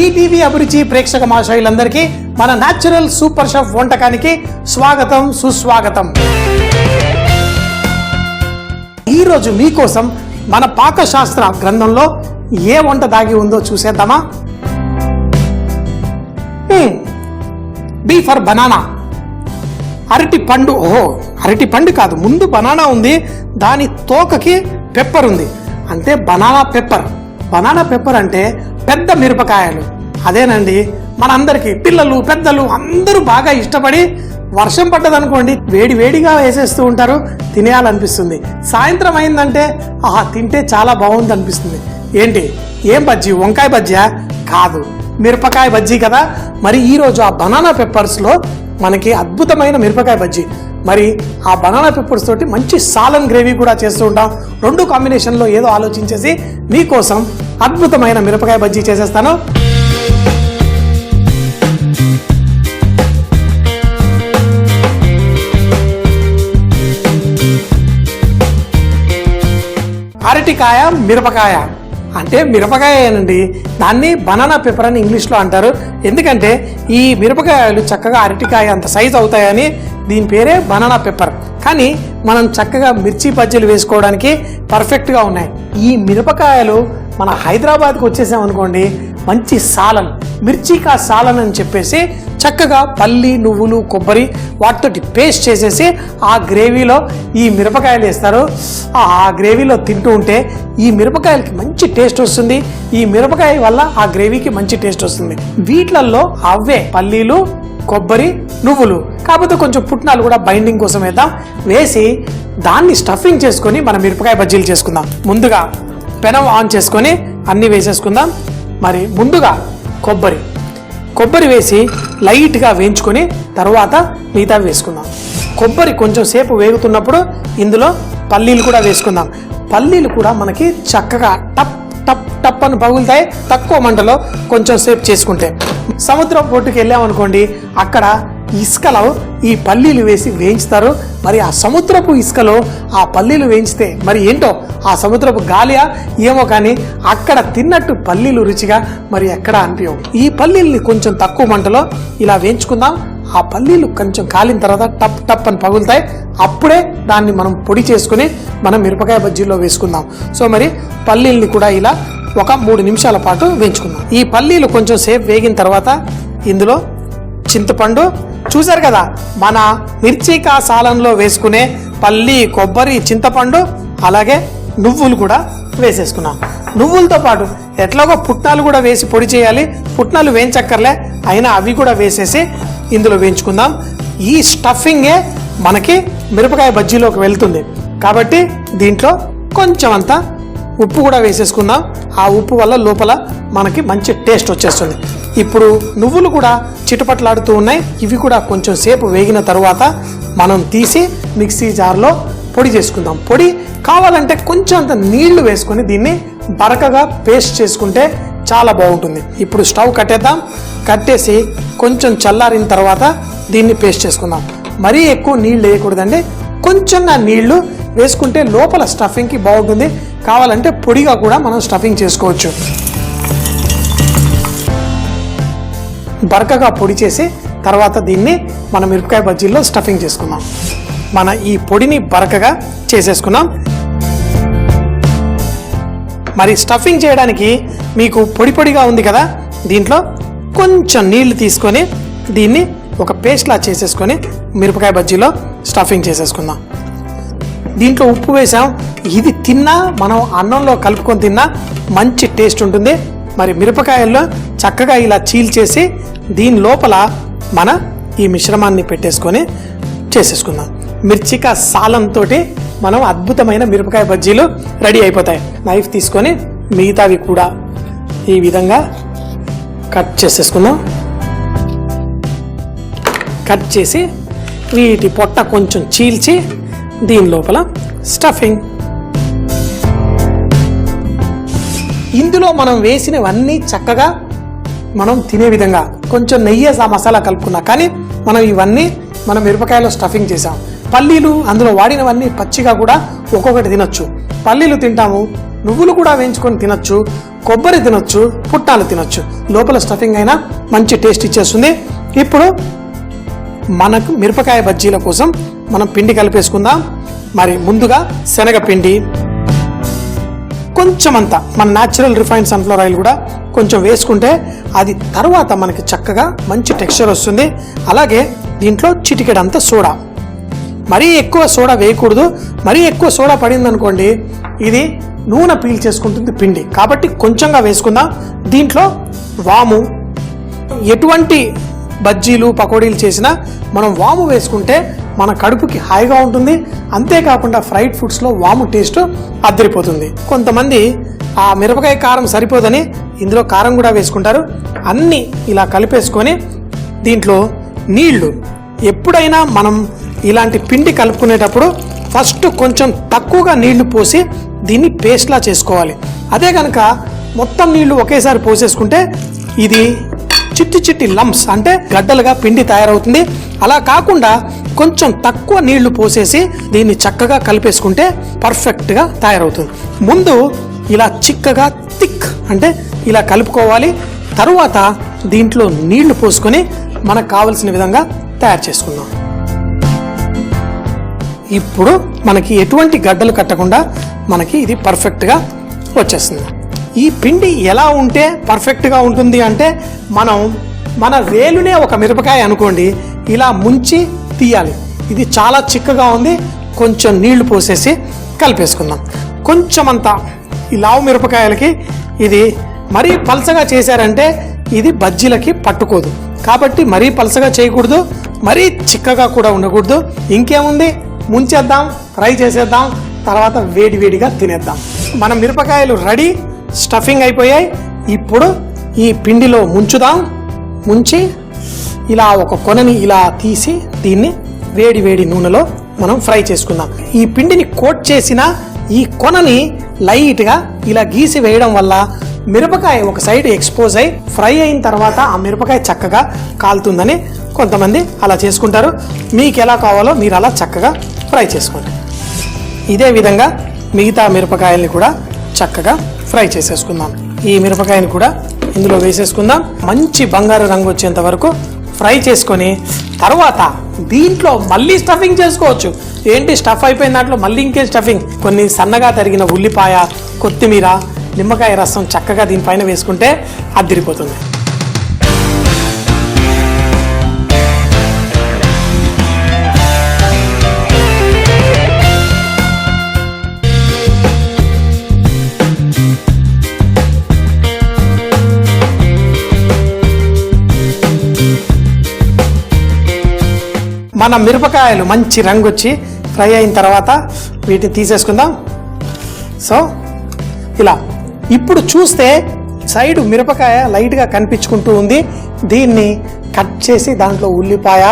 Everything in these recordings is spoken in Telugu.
ఈటీవీ అభిరుచి ప్రేక్షక మహాశయులందరికీ మన న్యాచురల్ సూపర్ షెఫ్ వంటకానికి స్వాగతం సుస్వాగతం. ఈరోజు మీకోసం మన పాకశాస్త్ర గ్రంథంలో ఏ వంట దాగి ఉందో చూసేద్దామా? B for banana. అరటి పండు. అరటి పండు కాదు, ముందు బనానా ఉంది, దాని తోకకి పెప్పర్ ఉంది, అంటే బనానా పెప్పర్. బనానా పెప్పర్ అంటే పెద్ద మిరపకాయలు. అదేనండి, మనందరికీ పిల్లలు పెద్దలు అందరూ బాగా ఇష్టపడి వర్షం పడ్డదనుకోండి వేడి వేడిగా వేసేస్తూ ఉంటారు, తినేయాలనిపిస్తుంది. సాయంత్రం అయిందంటే తింటే చాలా బాగుంది అనిపిస్తుంది. ఏంటి, ఏం బజ్జీ? వంకాయ బజ్జా కాదు, మిరపకాయ బజ్జీ కదా. మరి ఈరోజు ఆ బనానా పెప్పర్స్లో మనకి అద్భుతమైన మిరపకాయ బజ్జీ. మరి ఆ బనానా పెప్పర్స్ తోటి మంచి సాలన్ గ్రేవీ కూడా చేస్తూ ఉంటాం. రెండు కాంబినేషన్లో ఏదో ఆలోచించేసి మీకోసం అద్భుతమైన మిరపకాయ బజ్జీ చేసేస్తాను. అరటికాయ మిరపకాయ అంటే మిరపకాయనండి, దాన్ని బనానా పెప్పర్ అని ఇంగ్లీష్లో అంటారు. ఎందుకంటే ఈ మిరపకాయలు చక్కగా అరటికాయ అంత సైజు అవుతాయని దీని పేరే బనానా పెప్పర్. కానీ మనం చక్కగా మిర్చి బజ్జీలు వేసుకోవడానికి పర్ఫెక్ట్గా ఉన్నాయి. ఈ మిరపకాయలు మన హైదరాబాద్కి వచ్చేసామనుకోండి, మంచి సాలన్, మిర్చికా సాలన్ అని చెప్పేసి చక్కగా పల్లి, నువ్వులు, కొబ్బరి వాటితోటి పేస్ట్ చేసేసి ఆ గ్రేవీలో ఈ మిరపకాయలు వేస్తారు. ఆ గ్రేవీలో తింటూ ఉంటే ఈ మిరపకాయలకి మంచి టేస్ట్ వస్తుంది. ఈ మిరపకాయ వల్ల ఆ గ్రేవీకి మంచి టేస్ట్ వస్తుంది. వీటిలలో అవే పల్లీలు, కొబ్బరి, నువ్వులు, కాకపోతే కొంచెం పుట్నాలు కూడా బైండింగ్ కోసం వేద్దాం. వేసి దాన్ని స్టఫింగ్ చేసుకొని మనం మిరపకాయ బజ్జీలు చేసుకుందాం. ముందుగా పెనం ఆన్ చేసుకొని అన్నీ వేసేసుకుందాం. మరి ముందుగా కొబ్బరి వేసి లైట్గా వేయించుకొని తర్వాత మిగతా వేసుకుందాం. కొబ్బరి కొంచెం సేపు వేగుతున్నప్పుడు ఇందులో పల్లీలు కూడా వేసుకుందాం. పల్లీలు కూడా మనకి చక్కగా టప్ టప్ టప్ అని పగులుతాయి తక్కువ మంటలో కొంచెం సేపు చేసుకుంటే. సముద్రం పొట్టుకు వెళ్ళామనుకోండి, అక్కడ ఇసుకలో ఈ పల్లీలు వేసి వేయించుతారు. మరి ఆ సముద్రపు ఇసుకలో ఆ పల్లీలు వేయించితే మరి ఏంటో, ఆ సముద్రపు గాలియా ఏమో, కానీ అక్కడ తిన్నట్టు పల్లీలు రుచిగా మరి ఎక్కడ అనిపించవు. ఈ పల్లీల్ని కొంచెం తక్కువ మంటలో ఇలా వేయించుకుందాం. ఆ పల్లీలు కొంచెం కాలిన తర్వాత టప్ టప్ అని పగులుతాయి. అప్పుడే దాన్ని మనం పొడి చేసుకుని మనం మిరపకాయ బజ్జీలో వేసుకుందాం. సో మరి పల్లీల్ని కూడా ఇలా ఒక 3 నిమిషాల పాటు వేయించుకుందాం. ఈ పల్లీలు కొంచెం సేపు వేగిన తర్వాత ఇందులో చింతపండు, చూసారు కదా మన మిర్చికా సాలన్లో వేసుకునే పల్లి, కొబ్బరి, చింతపండు, అలాగే నువ్వులు కూడా వేసేసుకున్నాం. నువ్వులతో పాటు ఎట్లాగో పుట్నాలు కూడా వేసి పొడి చేయాలి. పుట్నాలు వేయించక్కర్లే, అయినా అవి కూడా వేసేసి ఇందులో వేయించుకుందాం. ఈ స్టఫింగే మనకి మిరపకాయ బజ్జీలోకి వెళ్తుంది కాబట్టి దీంట్లో కొంచెం అంతా ఉప్పు కూడా వేసేసుకుందాం. ఆ ఉప్పు వల్ల లోపల మనకి మంచి టేస్ట్ వచ్చేస్తుంది. ఇప్పుడు నువ్వులు కూడా చిటపట్లాడుతూ ఉన్నాయి. ఇవి కూడా కొంచెం సేపు వేగిన తర్వాత మనం తీసి మిక్సీ జార్లో పొడి చేసుకుందాం. పొడి కావాలంటే కొంచెం అంత నీళ్లు వేసుకొని దీన్ని బరకగా పేస్ట్ చేసుకుంటే చాలా బాగుంటుంది. ఇప్పుడు స్టవ్ కట్టేసి కొంచెం చల్లారిన తర్వాత దీన్ని పేస్ట్ చేసుకుందాం. మరీ ఎక్కువ నీళ్ళు వేయకూడదండి, కొంచెంగా నీళ్లు వేసుకుంటే లోపల స్టఫింగ్కి బాగుంటుంది. కావాలంటే పొడిగా కూడా మనం స్టఫింగ్ చేసుకోవచ్చు. బరకగా పొడి చేసి తర్వాత దీన్ని మన మిరపకాయ బజ్జీల్లో స్టఫింగ్ చేసుకుందాం. మన ఈ పొడిని బరకగా చేసేసుకున్నాం. మరి స్టఫింగ్ చేయడానికి మీకు పొడిగా ఉంది కదా, దీంట్లో కొంచెం నీళ్లు తీసుకొని దీన్ని ఒక పేస్ట్లా చేసేసుకొని మిరపకాయ బజ్జీలో స్టఫింగ్ చేసేసుకుందాం. దీంట్లో ఉప్పు వేసాం. ఇది తిన్నా మనం అన్నంలో కలుపుకొని తిన్నా మంచి టేస్ట్ ఉంటుంది. మరి మిరపకాయల్లో చక్కగా ఇలా చీల్చేసి దీని లోపల మన ఈ మిశ్రమాన్ని పెట్టేసుకొని చేసేసుకుందాం. మిర్చికా సాలంతో మనం అద్భుతమైన మిరపకాయ బజ్జీలు రెడీ అయిపోతాయి. నైఫ్ తీసుకొని మిగతావి కూడా ఈ విధంగా కట్ చేసేసుకుందాం. కట్ చేసి వీటి పొట్ట కొంచెం చీల్చి దీని లోపల స్టఫింగ్. ఇందులో మనం వేసినవన్నీ చక్కగా మనం తినే విధంగా కొంచెం నెయ్యి మసాలా కలుపుకున్నా, కానీ మనం ఇవన్నీ మనం మిరపకాయలో స్టఫింగ్ చేసాం. పల్లీలు అందులో వాడినవన్నీ పచ్చిగా కూడా ఒక్కొక్కటి తినొచ్చు. పల్లీలు తింటాము, నువ్వులు కూడా వేయించుకొని తినొచ్చు, కొబ్బరి తినొచ్చు, పుట్నాలు తినొచ్చు. లోపల స్టఫింగ్ అయినా మంచి టేస్ట్ ఇచ్చేస్తుంది. ఇప్పుడు మనకు మిరపకాయ బజ్జీల కోసం మనం పిండి కలిపేసుకుందాం. మరి ముందుగా శనగపిండి కొంచెమంతా మన న్యాచురల్ రిఫైన్డ్ సన్ఫ్లవర్ ఆయిల్ కూడా కొంచెం వేసుకుంటే అది తర్వాత మనకి చక్కగా మంచి టెక్స్చర్ వస్తుంది. అలాగే దీంట్లో చిటికెడంత సోడా, మరీ ఎక్కువ సోడా వేయకూడదు. మరీ ఎక్కువ సోడా పడింది అనుకోండి ఇది నూనె పీల్ చేసుకుంటుంది పిండి, కాబట్టి కొంచెంగా వేసుకుందాం. దీంట్లో వాము, ఎటువంటి బజ్జీలు పకోడీలు చేసినా మనం వాము వేసుకుంటే మన కడుపుకి హాయిగా ఉంటుంది. అంతేకాకుండా ఫ్రైడ్ ఫుడ్స్లో వాము టేస్ట్ అద్దరిపోతుంది. కొంతమంది ఆ మిరపకాయ కారం సరిపోదని ఇందులో కారం కూడా వేసుకుంటారు. అన్నీ ఇలా కలిపేసుకొని దీంట్లో నీళ్లు, ఎప్పుడైనా మనం ఇలాంటి పిండి కలుపుకునేటప్పుడు ఫస్ట్ కొంచెం తక్కువగా నీళ్లు పోసి దీన్ని పేస్ట్లా చేసుకోవాలి. అదే కనుక మొత్తం నీళ్లు ఒకేసారి పోసేసుకుంటే ఇది చిట్టి చిట్టి లంప్స్ అంటే గడ్డలుగా పిండి తయారవుతుంది. అలా కాకుండా కొంచెం తక్కువ నీళ్లు పోసేసి దీన్ని చక్కగా కలిపేసుకుంటే పర్ఫెక్ట్గా తయారవుతుంది. ముందు ఇలా చిక్కగా థిక్ అంటే ఇలా కలుపుకోవాలి. తరువాత దీంట్లో నీళ్లు పోసుకొని మనకు కావలసిన విధంగా తయారు చేసుకుందాం. ఇప్పుడు మనకి ఎటువంటి గడ్డలు కట్టకుండా మనకి ఇది పర్ఫెక్ట్గా వచ్చేస్తుంది. ఈ పిండి ఎలా ఉంటే పర్ఫెక్ట్గా ఉంటుంది అంటే మన వేలునే ఒక మిరపకాయ అనుకోండి, ఇలా ముంచి తీయాలి. ఇది చాలా చిక్కగా ఉంది. కొంచెం నీళ్లు పోసేసి కలిపేసుకుందాం. కొంచెమంతా ఈ లావు మిరపకాయలకి ఇది మరీ పలసగా చేశారంటే ఇది బజ్జీలకి పట్టుకోదు. కాబట్టి మరీ పలసగా చేయకూడదు, మరీ చిక్కగా కూడా ఉండకూడదు. ఇంకేముంది, ముంచేద్దాం, ఫ్రై చేసేద్దాం, తర్వాత వేడివేడిగా తినేద్దాం. మన మిరపకాయలు రెడీ, స్టఫింగ్ అయిపోయాయి. ఇప్పుడు ఈ పిండిలో ముంచి ఇలా ఒక కొనని ఇలా తీసి దీన్ని వేడి వేడి నూనెలో మనం ఫ్రై చేసుకుందాం. ఈ పిండిని కోట్ చేసిన ఈ కొనని లైట్గా ఇలా గీసి వేయడం వల్ల మిరపకాయ ఒక సైడ్ ఎక్స్పోజ్ అయి ఫ్రై అయిన తర్వాత ఆ మిరపకాయ చక్కగా కాలుతుందని కొంతమంది అలా చేసుకుంటారు. మీకు ఎలా కావాలో మీరు అలా చక్కగా ఫ్రై చేసుకోండి. ఇదే విధంగా మిగతా మిరపకాయల్ని కూడా చక్కగా ఫ్రై చేసేసుకుందాం. ఈ మిరపకాయని కూడా ఇందులో వేసేసుకుందాం. మంచి బంగారు రంగు వచ్చేంత వరకు ఫ్రై చేసుకొని తర్వాత దీంట్లో మళ్ళీ స్టఫింగ్ చేసుకోవచ్చు. ఏంటి, స్టఫ్ అయిపోయిన దాంట్లో మళ్ళీ ఇంకే స్టఫింగ్, కొన్ని సన్నగా తరిగిన ఉల్లిపాయ, కొత్తిమీర, నిమ్మకాయ రసం చక్కగా దీనిపైన వేసుకుంటే అద్దిరిపోతుంది. మన మిరపకాయలు మంచి రంగు వచ్చి ఫ్రై అయిన తర్వాత వీటిని తీసేసుకుందాం. సో ఇలా ఇప్పుడు చూస్తే సైడ్ మిరపకాయ లైట్గా కనిపించుకుంటూ ఉంది. దీన్ని కట్ చేసి దాంట్లో ఉల్లిపాయ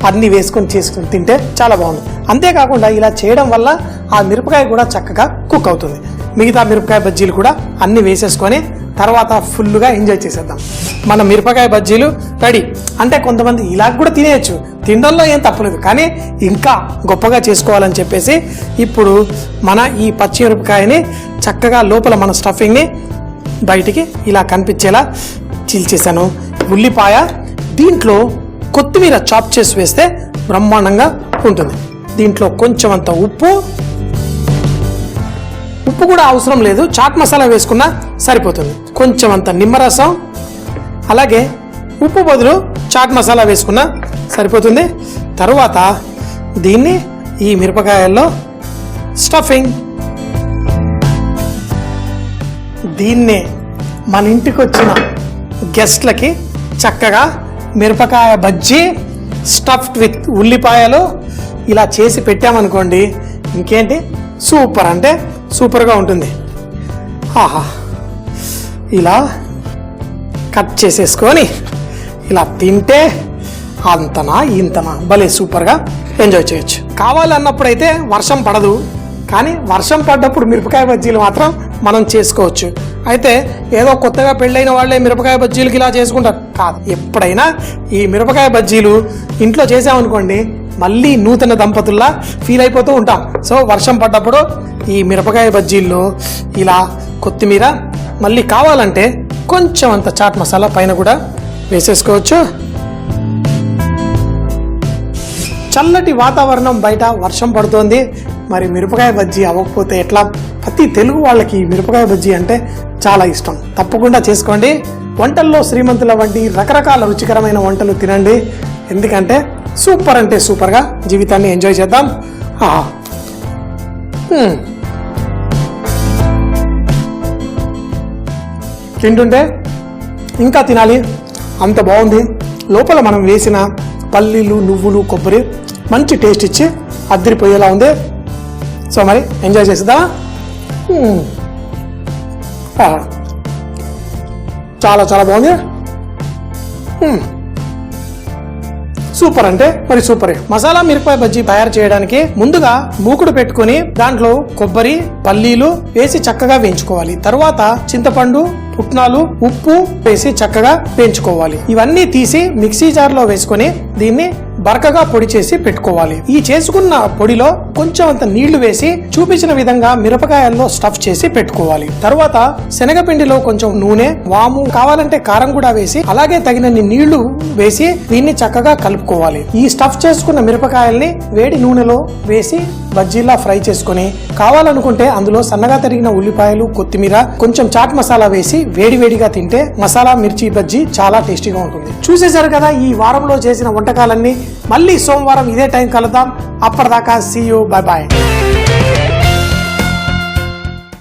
అన్నీ చేసుకొని తింటే చాలా బాగుంది. అంతేకాకుండా ఇలా చేయడం వల్ల ఆ మిరపకాయ కూడా చక్కగా కుక్ అవుతుంది. మిగతా మిరపకాయ బజ్జీలు కూడా అన్నీ వేసేసుకొని తర్వాత ఫుల్గా ఎంజాయ్ చేసేద్దాం. మన మిరపకాయ బజ్జీలు రెడీ. అంటే కొంతమంది ఇలా కూడా తినేయచ్చు, తినడంలో ఏం తప్పలేదు, కానీ ఇంకా గొప్పగా చేసుకోవాలని చెప్పేసి ఇప్పుడు మన ఈ పచ్చి మిరపకాయని చక్కగా లోపల మన స్టఫింగ్ని బయటికి ఇలా కనిపించేలా చీల్చేసాను. ఉల్లిపాయ, దీంట్లో కొత్తిమీర చాప్ చేసి వేస్తే బ్రహ్మాండంగా ఉంటుంది. దీంట్లో కొంచెం అంత ఉప్పు కూడా అవసరం లేదు, చాట్ మసాలా వేసుకున్నా సరిపోతుంది. కొంచెం అంత నిమ్మరసం, అలాగే ఉప్పు బదులు చాట్ మసాలా వేసుకున్నా సరిపోతుంది. తరువాత దీన్ని ఈ మిరపకాయల్లో స్టఫింగ్, దీన్నే మన ఇంటికి వచ్చిన గెస్ట్లకి చక్కగా మిరపకాయ బజ్జీ స్టఫ్డ్ విత్ ఉల్లిపాయలు ఇలా చేసి పెట్టామనుకోండి, ఇంకేంటి సూపర్ అంటే సూపర్గా ఉంటుంది. ఆహా, ఇలా కట్ చేసేసుకొని ఇలా తింటే అంతనా ఇంతనా భలే సూపర్గా ఎంజాయ్ చేయొచ్చు. కావాలన్నప్పుడైతే వర్షం పడదు, కానీ వర్షం పడ్డప్పుడు మిరపకాయ బజ్జీలు మాత్రం మనం చేసుకోవచ్చు. అయితే ఏదో కొత్తగా పెళ్ళైన వాళ్ళే మిరపకాయ బజ్జీలకి ఇలా చేసుకుంటారు కాదు. ఎప్పుడైనా ఈ మిరపకాయ బజ్జీలు ఇంట్లో చేసామనుకోండి మళ్ళీ నూతన దంపతుల్లా ఫీల్ అయిపోతూ ఉంటాం. సో వర్షం పడ్డప్పుడు ఈ మిరపకాయ బజ్జీల్లో ఇలా కొత్తిమీర, మళ్ళీ కావాలంటే కొంచెం అంత చాట్ మసాలా పైన కూడా వేసేసుకోవచ్చు. చల్లటి వాతావరణం, బయట వర్షం పడుతోంది. మరి మిరపకాయ బజ్జీ అవ్వకపోతే ఎట్లా? ప్రతి తెలుగు వాళ్ళకి మిరపకాయ బజ్జీ అంటే చాలా ఇష్టం. తప్పకుండా చేసుకోండి. వంటల్లో శ్రీమంతుల వంటి రకరకాల రుచికరమైన వంటలు తినండి. ఎందుకంటే సూపర్ అంటే సూపర్గా జీవితాన్ని ఎంజాయ్ చేద్దాం. తింటుంటే ఇంకా తినాలి, అంత బాగుంది. లోపల మనం వేసిన పల్లీలు, నువ్వులు, కొబ్బరి మంచి టేస్ట్ ఇచ్చి అద్దరిపోయేలా ఉంది. సో మరి ఎంజాయ్ చేద్దామా? చాలా చాలా బాగుంది. సూపర్ అంటే మరి సూపరే. మసాలా మిరపకాయ బజ్జీ తయారు చేయడానికి ముందుగా మూకుడు పెట్టుకుని దాంట్లో కొబ్బరి, పల్లీలు వేసి చక్కగా వేయించుకోవాలి. తర్వాత చింతపండు, పుట్నాలు, ఉప్పు వేసి చక్కగా వేయించుకోవాలి. ఇవన్నీ తీసి మిక్సీ జార్ లో వేసుకుని దీన్ని బరకగా పొడి చేసి పెట్టుకోవాలి. ఈ చేసుకున్న పొడిలో కొంచెం అంత నీళ్లు వేసి చూపించిన విధంగా మిరపకాయల్లో స్టఫ్ చేసి పెట్టుకోవాలి. తర్వాత శనగపిండిలో కొంచెం నూనె, వాము, కావాలంటే కారం కూడా వేసి అలాగే తగినన్ని నీళ్లు వేసి దీన్ని చక్కగా కలుపుకోవాలి. ఈ స్టఫ్ చేసుకున్న మిరపకాయల్ని వేడి నూనెలో వేసి బజ్జీలా ఫ్రై చేసుకుని కావాలనుకుంటే అందులో సన్నగా తరిగిన ఉల్లిపాయలు, కొత్తిమీర, కొంచెం చాట్ మసాలా వేసి వేడివేడిగా తింటే మసాలా మిర్చి బజ్జీ చాలా టేస్టీగా ఉంటుంది. చూసేశారు కదా ఈ వారంలో చేసిన వంటకాలన్నీ. మళ్ళీ సోమవారం ఇదే టైం కలుద్దాం. అప్పటిదాకా సీ యూ, బై బాయ్.